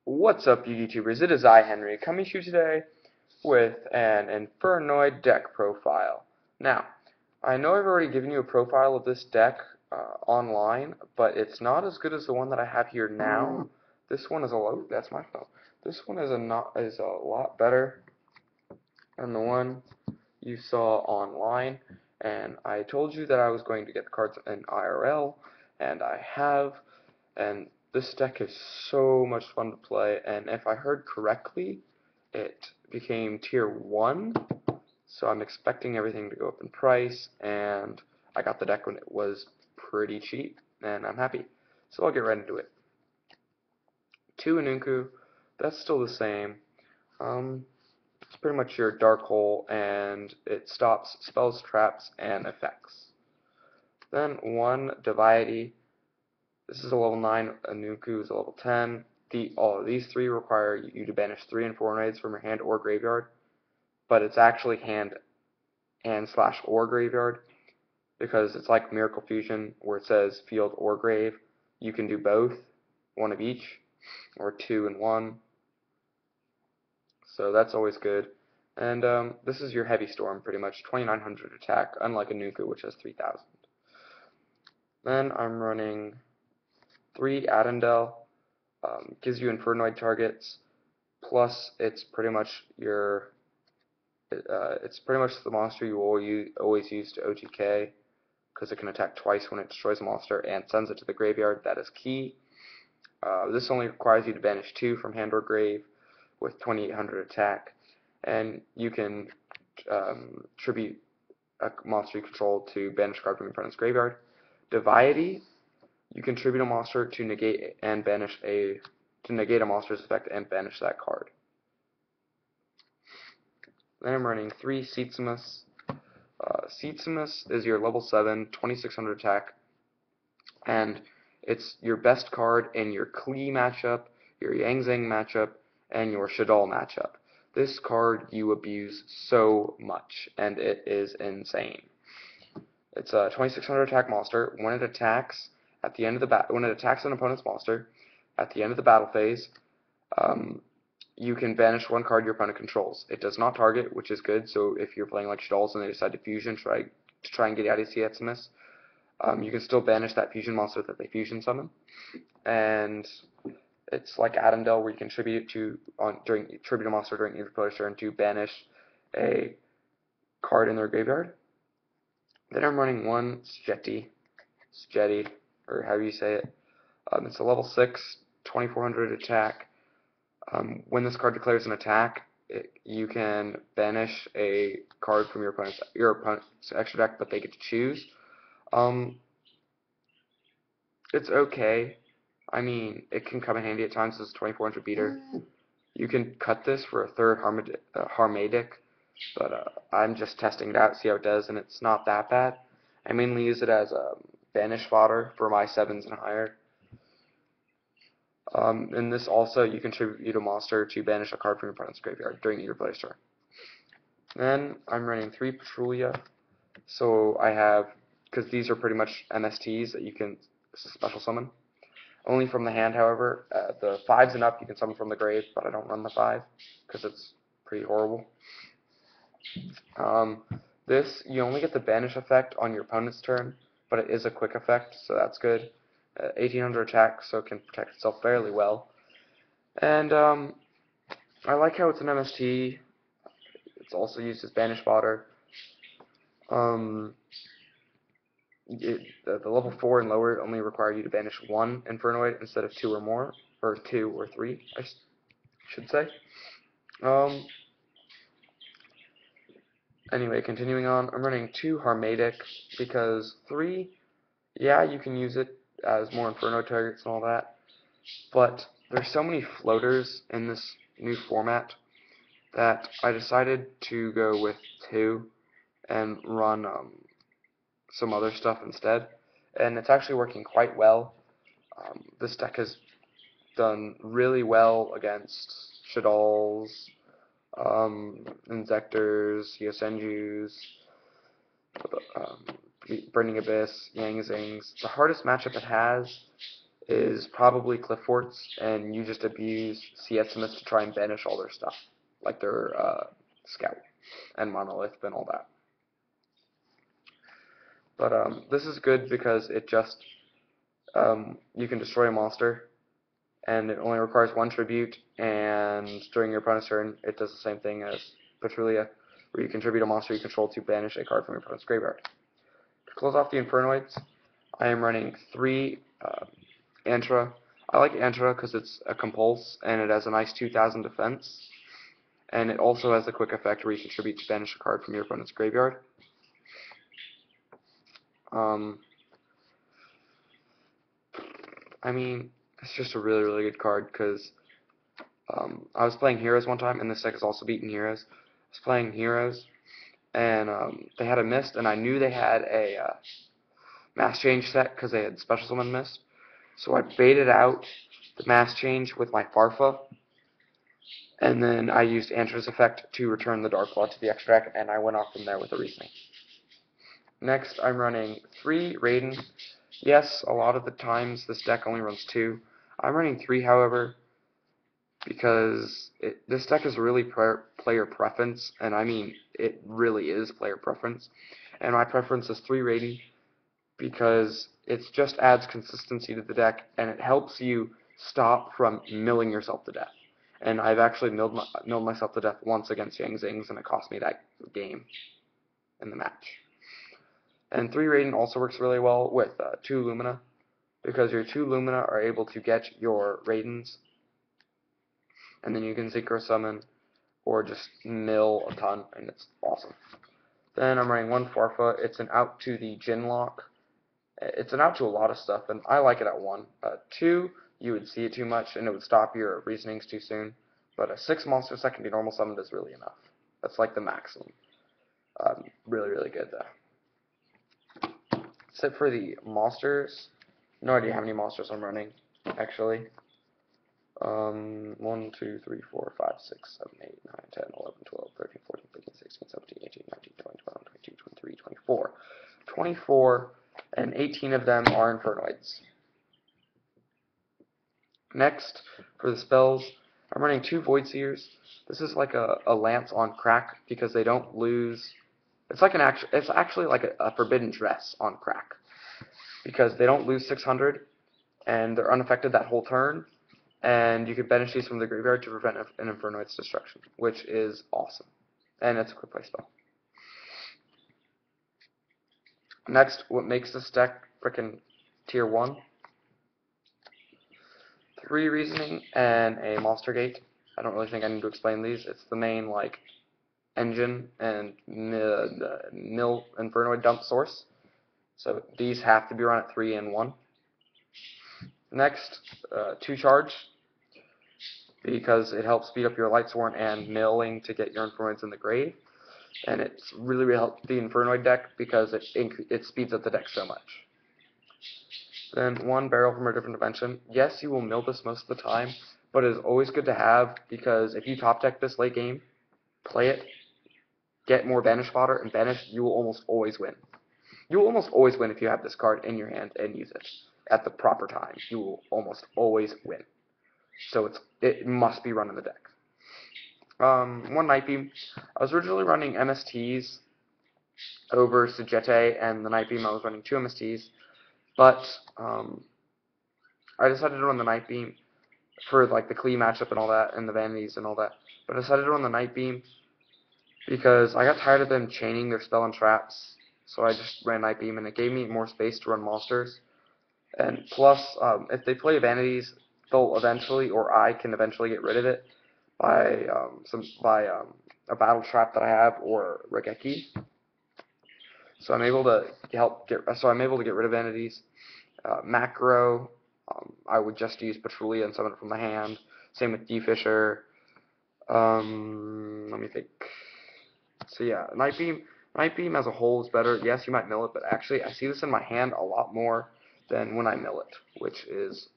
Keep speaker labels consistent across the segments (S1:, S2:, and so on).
S1: What's up, you YouTubers? It is I, Henry, coming to you today with an Infernoid deck profile. Now, I know I've already given you a profile of this deck online, but it's not as good as the one that I have here now. This one is that's my phone. This one is a lot better than the one you saw online, and I told you that I was going to get the cards in IRL, and I have, and this deck is so much fun to play, and if I heard correctly, it became tier 1, so I'm expecting everything to go up in price, and I got the deck when it was pretty cheap, and I'm happy. So I'll get right into it. 2 Anunku, that's still the same. It's pretty much your dark hole, and it stops spells, traps, and effects. Then 1 Deviety. This is a level 9, Anuku is a level 10. All of these 3 require you to banish 3 Infernoids from your hand or graveyard, but it's actually hand and / or graveyard, because it's like Miracle Fusion, where it says field or grave. You can do both, 1 of each, or 2 in 1. So that's always good. And this is your Heavy Storm, pretty much, 2900 attack, unlike Anuku, which has 3000. Then I'm running 3 Adendel, gives you Infernoid targets, plus it's pretty much the monster you will always use to OTK, because it can attack twice when it destroys a monster and sends it to the graveyard. That is key. This only requires you to banish 2 from hand or grave with 2800 attack, and you can tribute a monster you control to banish a card from your opponent's graveyard. Deviety, you can tribute a monster to negate a monster's effect and banish that card. Then I'm running 3 Seetsumus. Seetsumus is your level 7, 2600 attack, and it's your best card in your Klee matchup, your Yang Zhang matchup, and your Shaddoll matchup. This card you abuse so much, and it is insane. It's a 2600 attack monster. When it attacks an opponent's monster at the end of the battle phase, you can banish 1 card your opponent controls. It does not target, which is good. So if you're playing like Shadolls and they decide to fusion, try and get out of Seetsumus, you can still banish that fusion monster that they fusion summon. And it's like Adendel, where you can tribute a monster during either player's turn to banish a card in their graveyard. Then I'm running 1 Skjetty, or however you say it. It's a level 6, 2400 attack. When this card declares an attack, you can banish a card from your opponent's extra deck, but they get to choose. It's okay. I mean, it can come in handy at times as a 2400 beater. You can cut this for a 3rd Harmadic, but I'm just testing it out, see how it does, and it's not that bad. I mainly use it as a banish fodder for my 7s and higher. And this also, you can tribute a monster to banish a card from your opponent's graveyard during either player's turn. Then I'm running 3 Patrulia. So I have, because these are pretty much MSTs that you can special summon. Only from the hand, however. The 5s and up you can summon from the grave, but I don't run the 5 because it's pretty horrible. This, you only get the banish effect on your opponent's turn, but it is a quick effect, so that's good. 1800 attack, so it can protect itself fairly well. And I like how it's an MST. It's also used as banish fodder. The level 4 and lower only require you to banish 1 Infernoid instead of 2 or more, or 2 or 3, I should say. Anyway, continuing on, I'm running 2 Harmadic, because 3, yeah, you can use it as more Inferno targets and all that, but there's so many floaters in this new format that I decided to go with 2 and run some other stuff instead, and it's actually working quite well. This deck has done really well against Shadolls, Inzectors, Yosenjus, Burning Abyss, Yang Zings. The hardest matchup it has is probably Clifford's, and you just abuse CS Smiths to try and banish all their stuff, like their Scout and Monolith and all that. But this is good because it just you can destroy a monster, and it only requires one tribute, and during your opponent's turn, it does the same thing as Petrulia, where you contribute a monster you control to banish a card from your opponent's graveyard. To close off the Infernoids, I am running 3 Antra. I like Antra because it's a compulse, and it has a nice 2000 defense, and it also has the quick effect where you contribute to banish a card from your opponent's graveyard. I mean, it's just a really, really good card because I was playing Heroes one time, and this deck has also beaten Heroes. I was playing Heroes, and they had a Mist, and I knew they had a Mass Change set because they had Special Summon Mist. So I baited out the Mass Change with my Farfa, and then I used Antra's effect to return the Dark Blood to the extract, and I went off from there with a Reasoning. Next, I'm running 3 Raiden. Yes, a lot of the times this deck only runs 2. I'm running 3, however, because this deck is really player preference, and I mean, it really is player preference. And my preference is 3 Raiden because it just adds consistency to the deck, and it helps you stop from milling yourself to death. And I've actually milled myself to death once against Yang Zings, and it cost me that game in the match. And 3 Raiden also works really well with 2 Lumina, because your 2 Lumina are able to get your Raidens, and then you can Synchro Summon, or just mill a ton, and it's awesome. Then I'm running 1 Farfa. It's an out to the Jinlock. It's an out to a lot of stuff, and I like it at 1. 2, you would see it too much, and it would stop your Reasonings too soon. But a 6 monsters that can be normal summoned is really enough. That's like the maximum. Really, really good, though. Except for the monsters. No idea how many monsters I'm running, actually. 1, 2, 3, 4, 5, 6, 7, 8, 9, 10, 11, 12, 13, 14, 15, 16, 17, 18, 19, 20, 21, 22, 23, 24. 24, and 18 of them are Infernoids. Next, for the spells, I'm running 2 Voidseers. This is like a Lance on crack because they don't lose. It's like it's actually like a Forbidden Dress on crack because they don't lose 600 and they're unaffected that whole turn. And you can banish these from the graveyard to prevent an Infernoid's destruction, which is awesome. And it's a quick play spell. Next, what makes this deck frickin' tier 1? 3 Reasoning and a Monster Gate. I don't really think I need to explain these. It's the main, like, engine and mill Infernoid dump source. So these have to be run at 3 and 1. Next, 2 Charge, because it helps speed up your Lightsworn and milling to get your Infernoids in the grave. And it's really, really helped the Infernoid deck because it speeds up the deck so much. Then 1 Barrel from a Different Dimension. Yes, you will mill this most of the time, but it is always good to have because if you top deck this late game, play it, get more banish fodder, and banish, you will almost always win. You will almost always win if you have this card in your hand and use it at the proper time. You will almost always win. So it must be run in the deck. 1 Night Beam. I was originally running MSTs over Sujete, and the Night Beam I was running 2 MSTs, but I decided to run the Night Beam for like the Klee matchup and all that, and the Vanities and all that. But I decided to run the Night Beam because I got tired of them chaining their spell and traps, so I just ran Night Beam, and it gave me more space to run monsters. And plus, if they play Vanities, they'll eventually, or I can eventually get rid of it by a battle trap that I have or Regeki. So I'm able to get rid of Vanities. Macro, I would just use Petrulia and summon it from the hand. Same with D-Fisher. Let me think. So yeah, Night Beam as a whole is better. Yes, you might mill it, but actually I see this in my hand a lot more than when I mill it, which is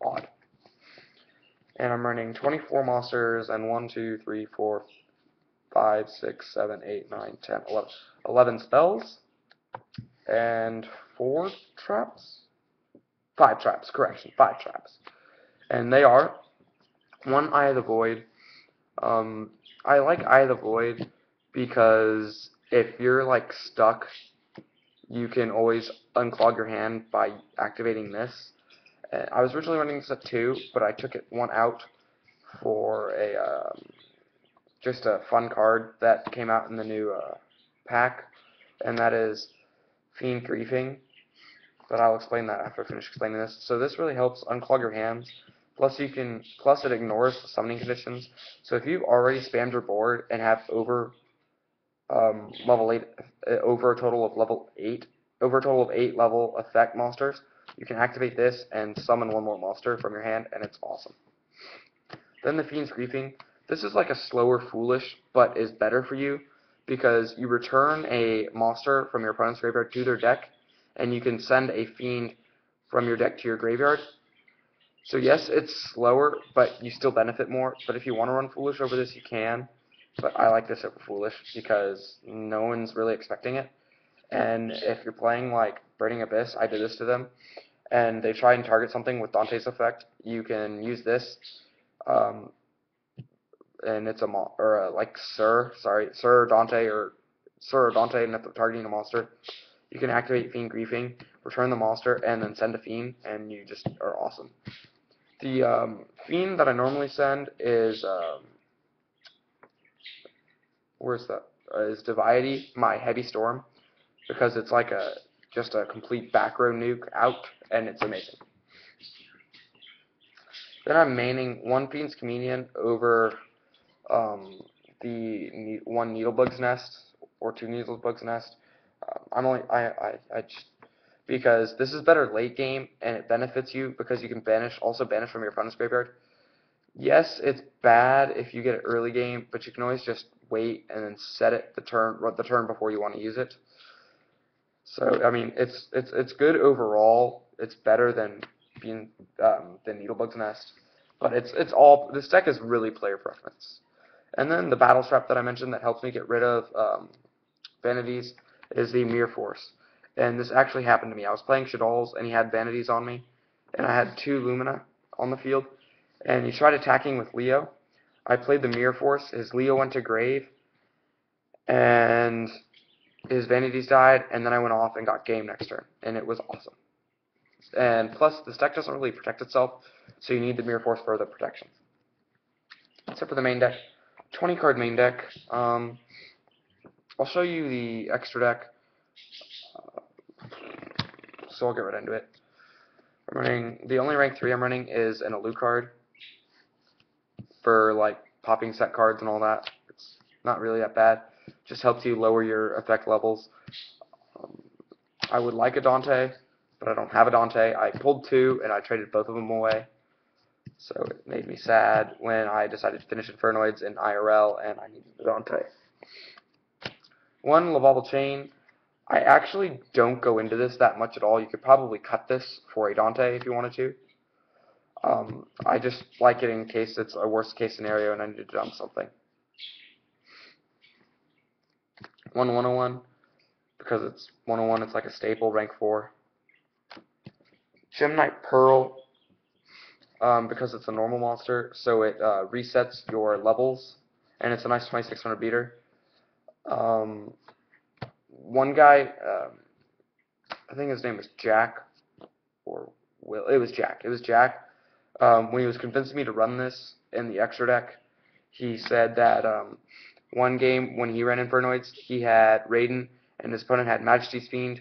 S1: odd. And I'm running 24 monsters and 1, 2, 3, 4, 5, 6, 7, 8, 9, 10, 11. 11 spells and 4 traps. 5 traps, correction, 5 traps. And they are, 1, Eye of the Void. I like Eye of the Void because if you're like stuck, you can always unclog your hand by activating this. I was originally running this at 2, but I took it 1 out for a just a fun card that came out in the new pack, and that is Fiend Griefing. But I'll explain that after I finish explaining this. So this really helps unclog your hands. Plus it ignores the summoning conditions. So if you've already spammed your board and have over level 8, over a total of 8 level effect monsters, you can activate this and summon 1 more monster from your hand, and it's awesome. Then the Fiend's Griefing. This is like a slower Foolish, but is better for you because you return a monster from your opponent's graveyard to their deck, and you can send a Fiend from your deck to your graveyard. So yes, it's slower, but you still benefit more. But if you want to run Foolish over this, you can. But I like this over Foolish because no one's really expecting it. And if you're playing like Burning Abyss, I did this to them, and they try and target something with Dante's effect, you can use this, and it's like Sir or Dante, and if they're targeting a monster, you can activate Fiend Griefing, return the monster, and then send a Fiend, and you just are awesome. The Fiend that I normally send is is Diviety, my Heavy Storm, because it's like just a complete back row nuke out, and it's amazing. Then I'm maining 1 Fiend's Communion over the 1 Needlebug's Nest or 2 Needlebug's Nest. Because this is better late game and it benefits you because you can also banish from your opponent's graveyard. Yes, it's bad if you get it early game, but you can always just wait and then set it the turn before you want to use it. So I mean, it's good overall. It's better than being Needlebug's Nest, but this deck is really player preference. And then the Battle Strap that I mentioned that helps me get rid of vanities is the Mirror Force. And this actually happened to me. I was playing Shadol's and he had vanities on me, and I had 2 Lumina on the field, and he tried attacking with Leo. I played the Mirror Force. His Leo went to grave, and his vanities died, and then I went off and got game next turn, and it was awesome. And plus, this deck doesn't really protect itself, so you need the Mirror Force for the protection. Except for the main deck. 20 card main deck. I'll show you the extra deck. So I'll get right into it. I'm running, the only rank 3 I'm running is an Alucard for like popping set cards and all that. It's not really that bad. Just helps you lower your effect levels. I would like a Dante, but I don't have a Dante. I pulled 2 and I traded both of them away. So it made me sad when I decided to finish Infernoids in IRL and I needed a Dante. 1 Lavalval Chain. I actually don't go into this that much at all. You could probably cut this for a Dante if you wanted to. I just like it in case it's a worst case scenario and I need to dump something. 1 101, because it's 101, it's like a staple, rank 4. Gemnite Pearl, because it's a normal monster, so it resets your levels, and it's a nice 2600 beater. One guy, I think his name was Jack, or Will. It was Jack. When he was convincing me to run this in the extra deck, he said that one game when he ran Infernoids, he had Raiden, and his opponent had Majesty's Fiend,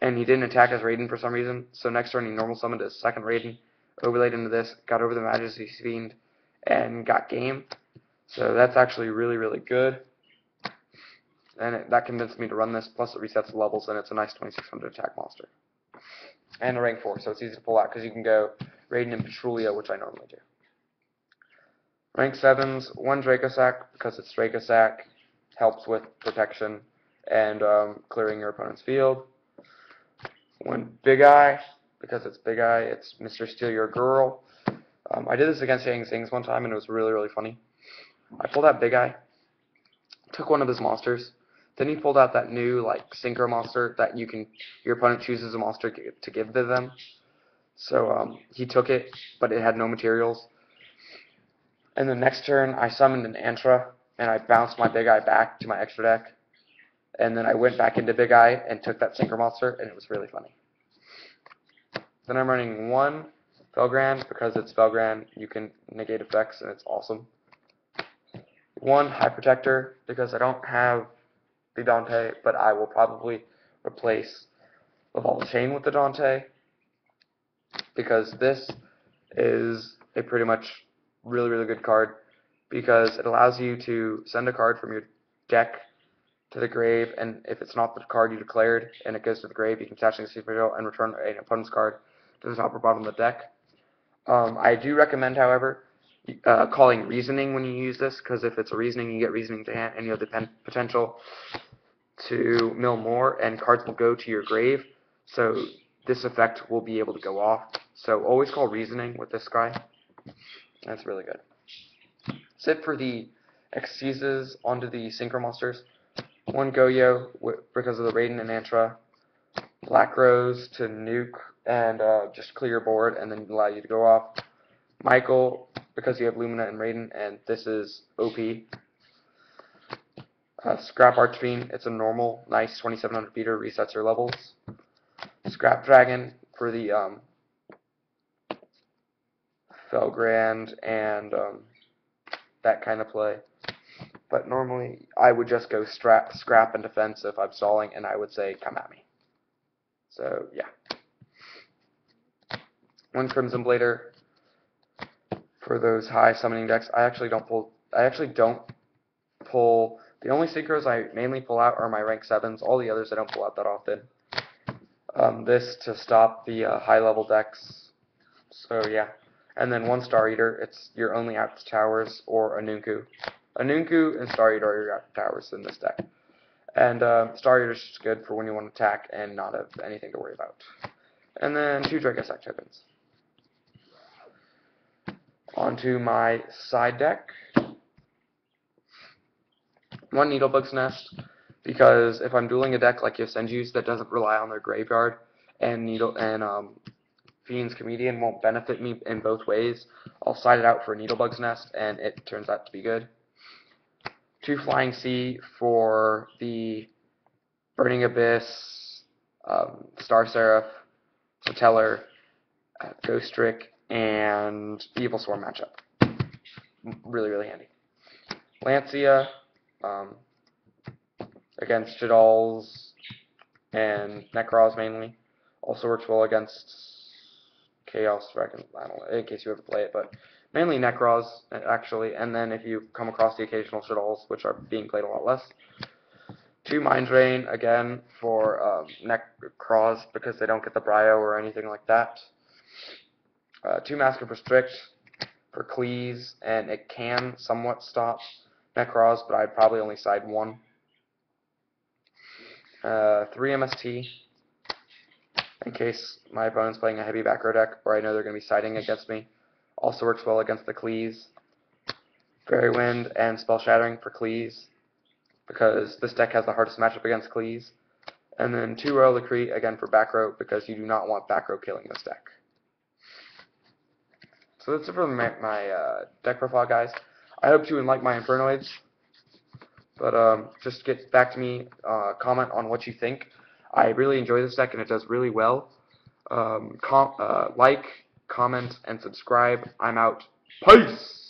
S1: and he didn't attack as Raiden for some reason, so next turn he normal summoned his second Raiden, overlaid into this, got over the Majesty's Fiend, and got game. So that's actually really, really good. And that convinced me to run this, plus it resets the levels, and it's a nice 2600 attack monster. And a rank 4, so it's easy to pull out, because you can go Raiden and Petrulio, which I normally do. Rank 7s, 1 Dracosac, because it's Dracosac, helps with protection and clearing your opponent's field. 1 Big Eye, because it's Big Eye, it's Mr. Steal Your Girl. I did this against Yang Zings one time, and it was really, really funny. I pulled out Big Eye, took one of his monsters, then he pulled out that new like synchro monster that your opponent chooses a monster to give to them. So he took it, but it had no materials. And the next turn, I summoned an Antra, and I bounced my Big Eye back to my extra deck. And then I went back into Big Eye and took that Synchro Monster, and it was really funny. Then I'm running one Felgrand, because it's Felgrand, you can negate effects, and it's awesome. One High Protector, because I don't have the Dante, but I will probably replace Laval Chain with the Dante, because this is a pretty much really, really good card, because it allows you to send a card from your deck to the grave, and if it's not the card you declared and it goes to the grave, you can attach it to the secret field and return an opponent's card to the top or bottom of the deck. I do recommend, however, calling Reasoning when you use this, because if it's a Reasoning, you get Reasoning to hand, and you have the potential to mill more, and cards will go to your grave, so this effect will be able to go off. So always call Reasoning with this guy. That's really good. That's it for the Exceases onto the Synchro Monsters. One Goyo because of the Raiden and Antra. Black Rose to nuke and just clear your board and then allow you to go off. Michael because you have Lumina and Raiden, and this is OP. Scrap Archfiend, it's a normal, nice 2700 beater, resets your levels. Scrap Dragon for the Felgrand and that kind of play. But normally I would just go scrap and defense if I'm stalling, and I would say come at me. So yeah. One Crimson Blader for those high summoning decks. I actually don't pull. The only synchros I mainly pull out are my rank 7s. All the others I don't pull out that often. This to stop the high level decks. So yeah. And then one Star Eater. It's your only out towers, or Anunku. Anunku and Star Eater are your out towers in this deck. And Star Eater is just good for when you want to attack and not have anything to worry about. And then 2 Dracosack tokens. Onto my side deck. One Needlebug's Nest, because if I'm dueling a deck like Yosenju's that doesn't rely on their graveyard, and Fiend's Comedian won't benefit me in both ways, I'll side it out for a Needlebug's Nest, and it turns out to be good. 2 Flying Sea for the Burning Abyss, Star Seraph, Satellar, Ghost Trick, and Evil Swarm matchup. Really, really handy. Lancia against Jadals and Necros mainly. Also works well against Chaos Dragon, I don't know, in case you ever play it, but mainly Necros, actually, and then if you come across the occasional Jadals, which are being played a lot less. 2 Mind Drain, again, for Necros, because they don't get the Bryo or anything like that. 2 Mask of Restrict for Cleese, and it can somewhat stop Necros, but I'd probably only side 1. 3 MST, in case my opponent's playing a heavy back row deck, or I know they're going to be siding against me. Also works well against the Cleese. Fairy Wind and Spell Shattering for Cleese, because this deck has the hardest matchup against Cleese. And then 2 Royal Decree, again for back row, because you do not want back row killing this deck. So that's it for my deck profile, guys. I hope you like my Infernoids. But just get back to me, comment on what you think. I really enjoy this deck, and it does really well. Like, comment, and subscribe. I'm out. Peace!